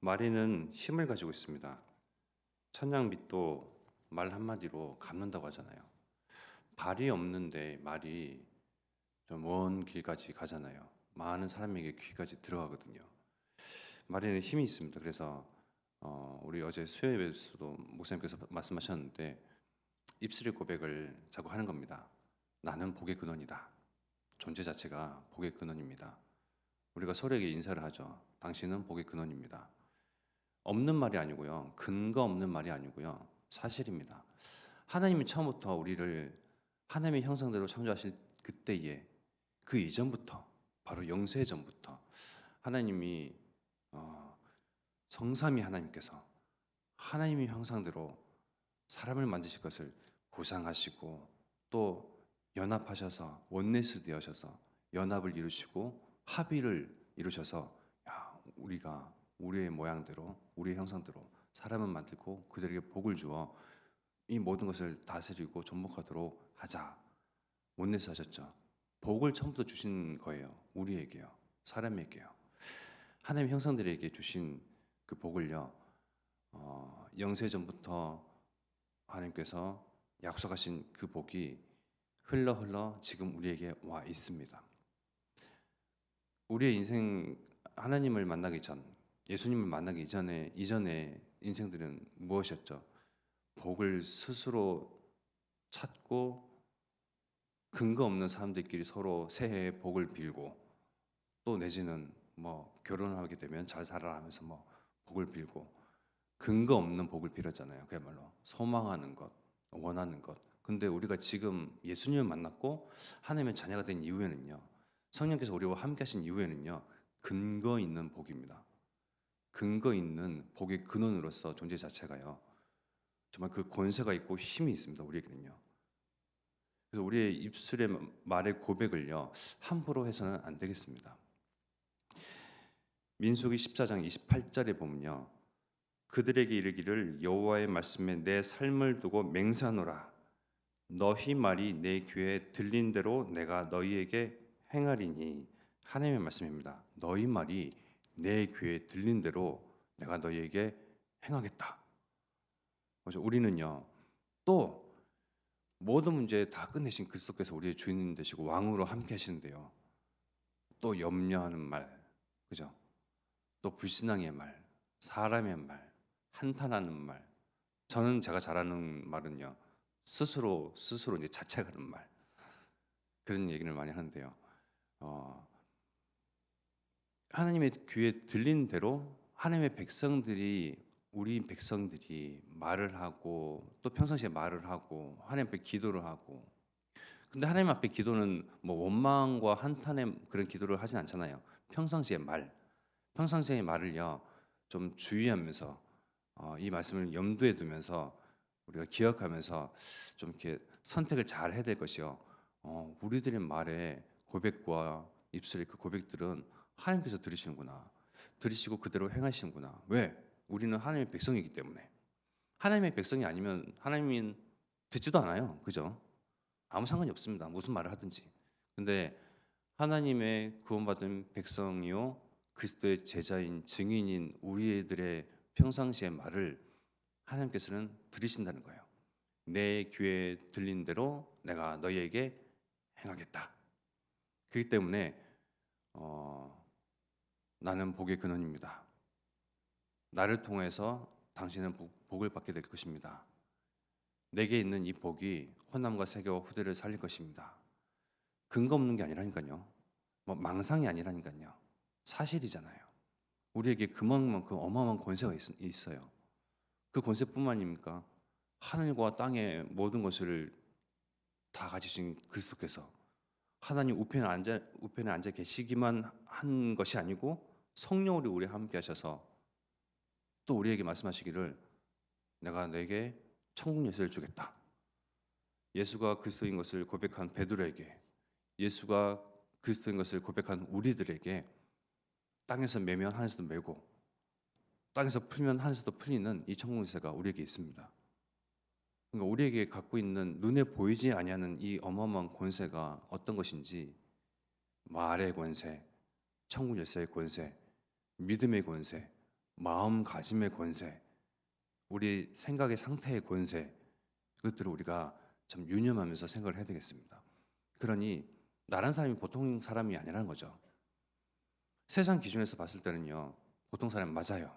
말에는 힘을 가지고 있습니다. 천냥빚도 말 한마디로 갚는다고 하잖아요. 발이 없는데 말이 좀 먼 길까지 가잖아요. 많은 사람에게 귀까지 들어가거든요. 말에는 힘이 있습니다. 그래서 우리 어제 수요예배에서도 목사님께서 말씀하셨는데 입술의 고백을 자꾸 하는 겁니다. 나는 복의 근원이다. 존재 자체가 복의 근원입니다. 우리가 서로에게 인사를 하죠. 당신은 복의 근원입니다. 없는 말이 아니고요. 근거 없는 말이 아니고요. 사실입니다. 하나님이 처음부터 우리를 하나님의 형상대로 창조하실 그때에 그 이전부터 바로 영세 전부터 하나님이 성삼위 하나님께서 하나님의 형상대로 사람을 만드실 것을 구상하시고 또 연합하셔서 원네스 되어셔서 연합을 이루시고 합의를 이루셔서 우리가 우리의 모양대로 우리의 형상대로 사람을 만들고 그들에게 복을 주어 이 모든 것을 다스리고 존복하도록 하자. 원네스 하셨죠. 복을 처음부터 주신 거예요. 우리에게요. 사람에게요. 하나님의 형상들에게 주신 그 복을요. 영세전부터 하나님께서 약속하신 그 복이 흘러 지금 우리에게 와 있습니다. 우리의 인생 하나님을 만나기 전, 예수님을 만나기 이전의 인생들은 무엇이었죠? 복을 스스로 찾고 근거 없는 사람들끼리 서로 새해에 복을 빌고 또 내지는 뭐 결혼하게 되면 잘 살아라 하면서 뭐 복을 빌고 근거 없는 복을 빌었잖아요. 그야말로 소망하는 것, 원하는 것. 근데 우리가 지금 예수님을 만났고 하나님의 자녀가 된 이후에는요. 성령께서 우리와 함께 하신 이후에는요. 근거 있는 복입니다. 근거 있는 복의 근원으로서 존재 자체가요. 정말 그 권세가 있고 힘이 있습니다. 우리에게는요. 그래서 우리의 입술의 말의 고백을요. 함부로 해서는 안 되겠습니다. 민수기 14장 28절에 보면요. 그들에게 이르기를 여호와의 말씀에 내 삶을 두고 맹세하노라. 너희 말이 내 귀에 들린 대로 내가 너희에게 행하리니. 하나님의 말씀입니다. 너희 말이 내 귀에 들린 대로 내가 너희에게 행하겠다. 그래서 우리는요. 또 모든 문제 다 끝내신 그리스도께서 우리의 주인 되시고 왕으로 함께 하시는데요. 또 염려하는 말, 그죠? 또 불신앙의 말, 사람의 말, 한탄하는 말. 저는 제가 잘하는 말은요. 스스로 이제 자책하는 말. 그런 얘기를 많이 하는데요. 하나님의 귀에 들린 대로 하나님의 백성들이 우리 백성들이 말을 하고 또 평상시에 말을 하고 하나님 앞에 기도를 하고 근데 하나님 앞에 기도는 뭐 원망과 한탄의 그런 기도를 하진 않잖아요. 평상시의 말을요 좀 주의하면서 이 말씀을 염두에 두면서 우리가 기억하면서 좀 이렇게 선택을 잘 해야 될 것이요. 우리들의 말에 고백과 입술의 그 고백들은 하나님께서 들으시는구나. 들으시고 그대로 행하시는구나. 왜? 우리는 하나님의 백성이기 때문에. 하나님의 백성이 아니면 하나님은 듣지도 않아요. 그죠? 아무 상관이 없습니다. 무슨 말을 하든지. 근데 하나님의 구원받은 백성이요 그리스도의 제자인 증인인 우리들의 평상시의 말을 하나님께서는 들으신다는 거예요. 내 귀에 들린 대로 내가 너희에게 행하겠다. 그렇기 때문에 나는 복의 근원입니다. 나를 통해서 당신은 복을 받게 될 것입니다. 내게 있는 이 복이 호남과 세계와 후대를 살릴 것입니다. 근거 없는 게 아니라니까요. 뭐 망상이 아니라니까요. 사실이잖아요. 우리에게 그만큼 어마어마한 권세가 있어요. 그 권세뿐만입니까? 하늘과 땅의 모든 것을 다 가지신 그리스도께서 하나님 우편에 앉아 계시기만 한 것이 아니고 성령으로 우리와 함께 하셔서 또 우리에게 말씀하시기를 내가 내게 천국 열쇠를 주겠다. 예수가 그리스도인 것을 고백한 베드로에게 예수가 그리스도인 것을 고백한 우리들에게 땅에서 매면 하늘에서도 매고 땅에서 풀면 하늘에서도 풀리는 이 천국 열쇠가 우리에게 있습니다. 그러니까 우리에게 갖고 있는 눈에 보이지 아니하는 이 어마어마한 권세가 어떤 것인지 말의 권세, 천국 열쇠의 권세, 믿음의 권세, 마음가짐의 권세, 우리 생각의 상태의 권세, 그것들을 우리가 참 유념하면서 생각을 해야 되겠습니다. 그러니 나란 사람이 보통 사람이 아니라는 거죠. 세상 기준에서 봤을 때는요, 보통 사람 맞아요.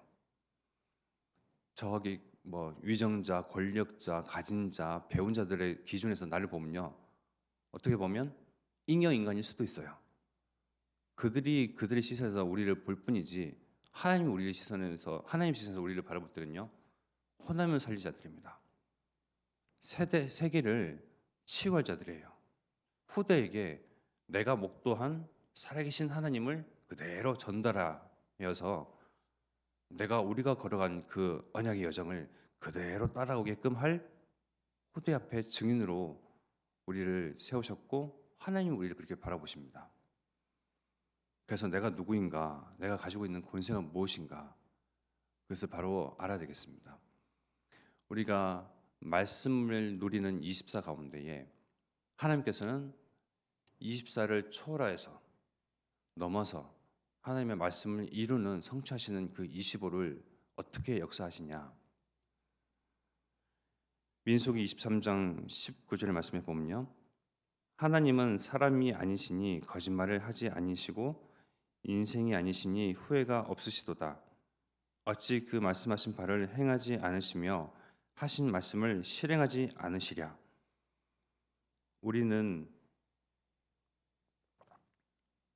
저기 뭐 위정자, 권력자, 가진 자, 배운 자들의 기준에서 나를 보면요, 어떻게 보면 잉여 인간일 수도 있어요. 그들이 그들의 시선에서 우리를 볼 뿐이지 하나님 우리의 시선에서 하나님 시선에서 우리를 바라볼 때는요, 호남을 살리 자들입니다. 세계를 치유할 자들이에요. 후대에게 내가 목도한 살아계신 하나님을 그대로 전달하여서 우리가 걸어간 그 언약의 여정을 그대로 따라오게끔 할 후대 앞에 증인으로 우리를 세우셨고 하나님 우리를 그렇게 바라보십니다. 그래서 내가 누구인가, 내가 가지고 있는 권세가 무엇인가, 그것을 바로 알아야 되겠습니다. 우리가 말씀을 누리는 24 가운데에 하나님께서는 24를 초월해서 넘어서 하나님의 말씀을 이루는 성취하시는 그 25를 어떻게 역사하시냐. 민수기 23장 19절의 말씀에 보면요, 하나님은 사람이 아니시니 거짓말을 하지 아니시고 인생이 아니시니 후회가 없으시도다. 어찌 그 말씀하신 바를 행하지 않으시며 하신 말씀을 실행하지 않으시랴. 우리는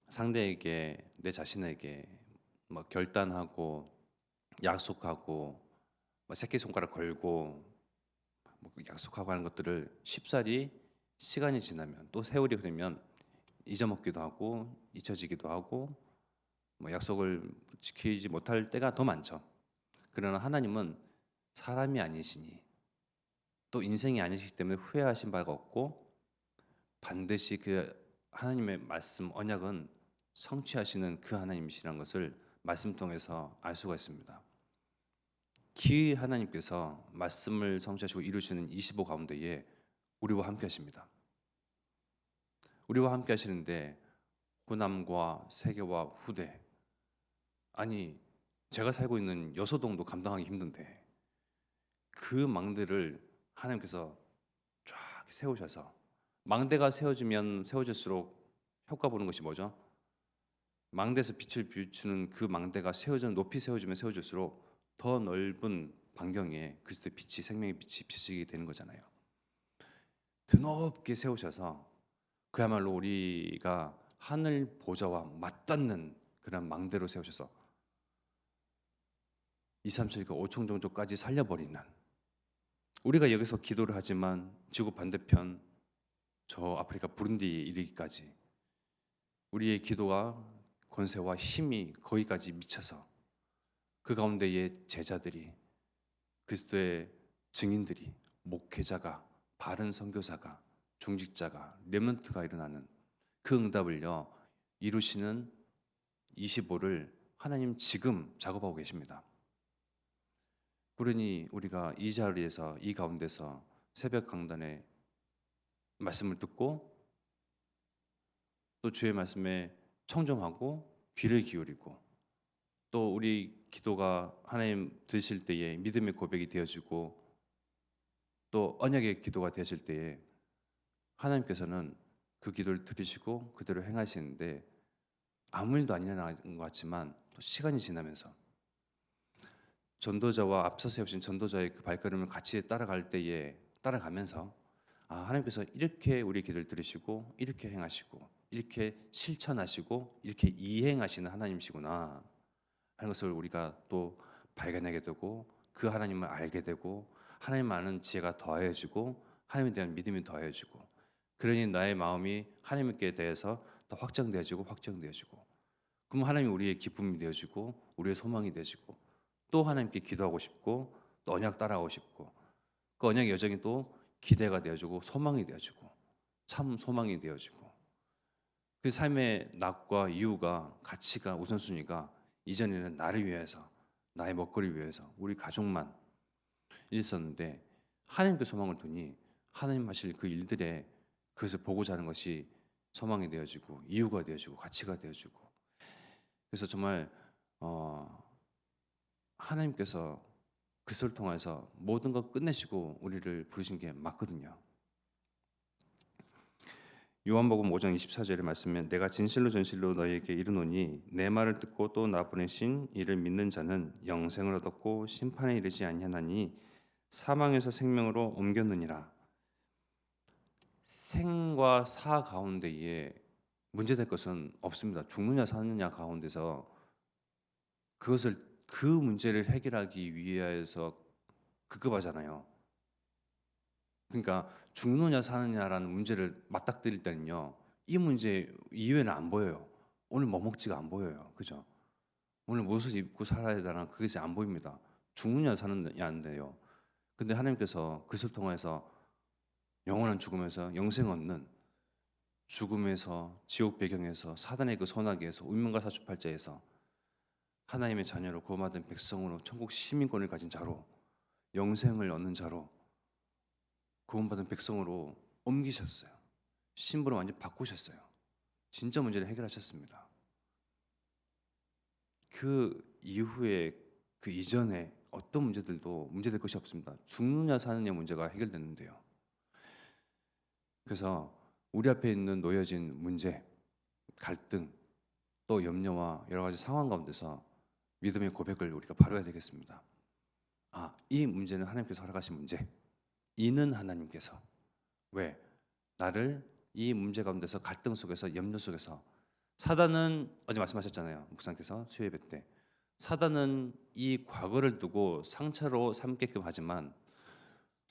상대에게, 내 자신에게 뭐 결단하고 약속하고 뭐 새끼손가락 걸고 뭐 약속하고 하는 것들을 쉽사리 시간이 지나면, 또 세월이 흐르면 잊어먹기도 하고 잊혀지기도 하고 뭐 약속을 지키지 못할 때가 더 많죠. 그러나 하나님은 사람이 아니시니 또 인생이 아니시기 때문에 후회하신 바가 없고 반드시 그 하나님의 말씀 언약은 성취하시는 그 하나님이시라는 것을 말씀 통해서 알 수가 있습니다. 기 하나님께서 말씀을 성취하시고 이루시는 25 가운데에 우리와 함께 하십니다. 우리와 함께 하시는데 호남과 세계와 후대, 아니 제가 살고 있는 여서동도 감당하기 힘든데 그 망대를 하나님께서 쫙 세우셔서, 망대가 세워지면 세워질수록 효과 보는 것이 뭐죠? 망대에서 빛을 비추는 그 망대가 높이 세워지면 세워질수록 더 넓은 반경에 그리스도의 빛이, 생명의 빛이 비치게 되는 거잖아요. 드높게 세우셔서 그야말로 우리가 하늘 보좌와 맞닿는 그런 망대로 세우셔서 2, 3, 7, 5총 정도까지 살려버리는, 우리가 여기서 기도를 하지만 지구 반대편 저 아프리카 부룬디에 이르기까지 우리의 기도와 권세와 힘이 거기까지 미쳐서 그 가운데의 제자들이, 그리스도의 증인들이, 목회자가, 바른 선교사가, 중직자가, 렘넌트가 일어나는 그 응답을요 이루시는 25를 하나님 지금 작업하고 계십니다. 그러니 우리가 이 자리에서, 이 가운데서 새벽 강단에 말씀을 듣고 또 주의 말씀에 청정하고 귀를 기울이고 또 우리 기도가 하나님 들으실 때에 믿음의 고백이 되어지고 또 언약의 기도가 되실 때에 하나님께서는 그 기도를 들으시고 그대로 행하시는데 아무 일도 안 일어나는 것 같지만 또 시간이 지나면서 전도자와 앞서 세우신 전도자의 그 발걸음을 같이 따라가면서 하나님께서 이렇게 우리 기도를 들으시고 이렇게 행하시고 이렇게 실천하시고 이렇게 이행하시는 하나님이시구나 하는 것을 우리가 또 발견하게 되고 그 하나님을 알게 되고 하나님 아는 지혜가 더해지고 하나님에 대한 믿음이 더해지고, 그러니 나의 마음이 하나님께 대해서 더 확정되어지고 그럼 하나님이 우리의 기쁨이 되어지고 우리의 소망이 되어지고 또 하나님께 기도하고 싶고 또 언약 따라가고 싶고 그 언약의 여정이 또 기대가 되어지고 소망이 되어지고 참 소망이 되어지고 그 삶의 낙과 이유가, 가치가, 우선순위가 이전에는 나를 위해서, 나의 먹거리를 위해서, 우리 가족만 있었는데 하나님께 소망을 두니 하나님 하실 그 일들에 그것을 보고자 하는 것이 소망이 되어지고 이유가 되어지고 가치가 되어지고, 그래서 정말 하나님께서 그것을 통해서 모든 것 끝내시고 우리를 부르신 게 맞거든요. 요한복음 5장 24절의 말씀에 내가 진실로 진실로 너희에게 이르노니 내 말을 듣고 또 나 보내신 이를 믿는 자는 영생을 얻었고 심판에 이르지 아니하나니 사망에서 생명으로 옮겼느니라. 생과 사 가운데에 문제될 것은 없습니다. 죽느냐 사느냐 가운데서 그것을 그 문제를 해결하기 위해서 급급하잖아요. 그러니까 죽느냐 사느냐라는 문제를 맞닥뜨릴 때는요, 이 문제 이외에는 안 보여요. 오늘 뭐 먹지가 안 보여요. 그죠? 오늘 무엇을 입고 살아야 되나 그것이 안 보입니다. 죽느냐 사느냐인데요. 근데 하나님께서 그것을 통해서 영원한 죽음에서 영생 얻는, 죽음에서 지옥 배경에서 사단의 그 소나기에서 운명과 사주팔자에서 하나님의 자녀로 구원받은 백성으로 천국 시민권을 가진 자로, 영생을 얻는 자로, 구원받은 백성으로 옮기셨어요. 신분을 완전히 바꾸셨어요. 진짜 문제를 해결하셨습니다. 그 이후에, 그 이전에 어떤 문제들도 문제될 것이 없습니다. 죽느냐 사느냐 문제가 해결됐는데요. 그래서 우리 앞에 있는 놓여진 문제, 갈등, 또 염려와 여러 가지 상황 가운데서 믿음의 고백을 우리가 바로 해야 되겠습니다. 이 문제는 하나님께서 허락하신 문제. 이는 하나님께서. 왜? 나를 이 문제 가운데서, 갈등 속에서, 염려 속에서, 사단은 어제 말씀하셨잖아요. 목사님께서 수요 예배 때. 사단은 이 과거를 두고 상처로 삼게끔 하지만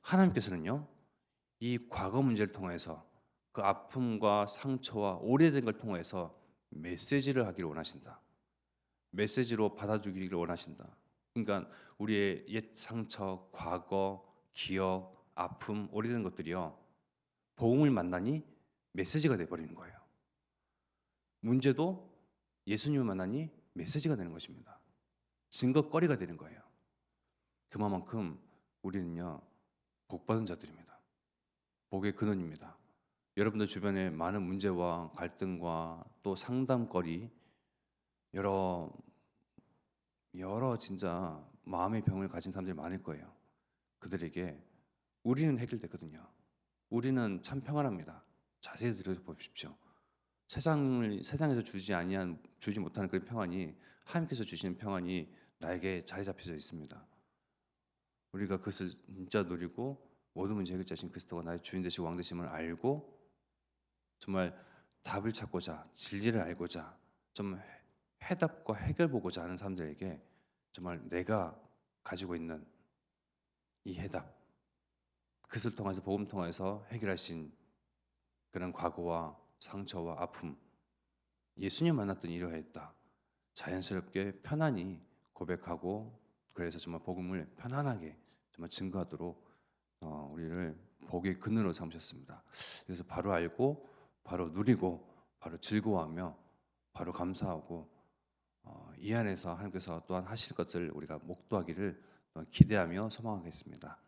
하나님께서는요, 이 과거 문제를 통해서, 그 아픔과 상처와 오래된 걸 통해서 메시지를 하기를 원하신다. 메시지로 받아주기를 원하신다. 그러니까 우리의 옛 상처, 과거, 기억, 아픔, 오래된 것들이요, 복음을 만나니 메시지가 돼버리는 거예요. 문제도 예수님을 만나니 메시지가 되는 것입니다. 증거거리가 되는 거예요. 그만큼 우리는요, 복받은 자들입니다. 복의 근원입니다. 여러분들 주변에 많은 문제와 갈등과 또 상담거리, 여러 진짜 마음의 병을 가진 사람들이 많을 거예요. 그들에게 우리는 해결됐거든요. 우리는 참 평안합니다. 자세히 들여다보십시오. 세상에서 주지 못하는 그런 평안이, 하나님께서 주시는 평안이 나에게 자리 잡혀져 있습니다. 우리가 그것을 진짜 누리고 모든 문제 해결자신 그리스도가 나의 주인 되시고 왕 되심을 알고 정말 답을 찾고자, 진리를 알고자, 좀 해답과 해결 보고자 하는 사람들에게 정말 내가 가지고 있는 이 해답, 그것을 통해서, 복음 통해서 해결하신 그런 과거와 상처와 아픔, 예수님 만났던 이러했다. 자연스럽게 편안히 고백하고, 그래서 정말 복음을 편안하게 정말 증거하도록 우리를 복의 근원으로 삼으셨습니다. 그래서 바로 알고, 바로 누리고, 바로 즐거워하며, 바로 감사하고, 이 안에서 하나님께서 또한 하실 것을 우리가 목도하기를 기대하며 소망하겠습니다.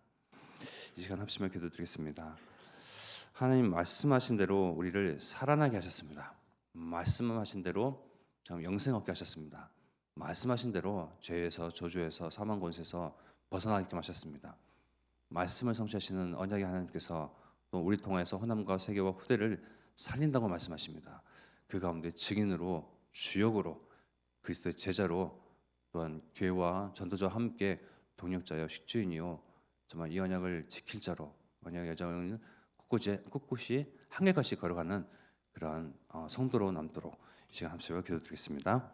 이 시간 합심을 기도드리겠습니다. 하나님 말씀하신 대로 우리를 살아나게 하셨습니다. 말씀하신 대로 영생 얻게 하셨습니다. 말씀하신 대로 죄에서, 저주에서, 사망 권세에서 벗어나게 하셨습니다. 말씀을 성취하시는 언약의 하나님께서 또 우리 통해서 호남과 세계와 후대를 살린다고 말씀하십니다. 그 가운데 증인으로, 주역으로, 그리스도의 제자로, 또한 교회와 전도자와 함께 동역자여 식주인이요, 정말 이 언약을 지킬 자로, 언약의 여정을 꿋꿋이 한결같이 걸어가는 그러한 성도로 남도록 이 시간 함께 기도드리겠습니다.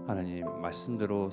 하나님 말씀대로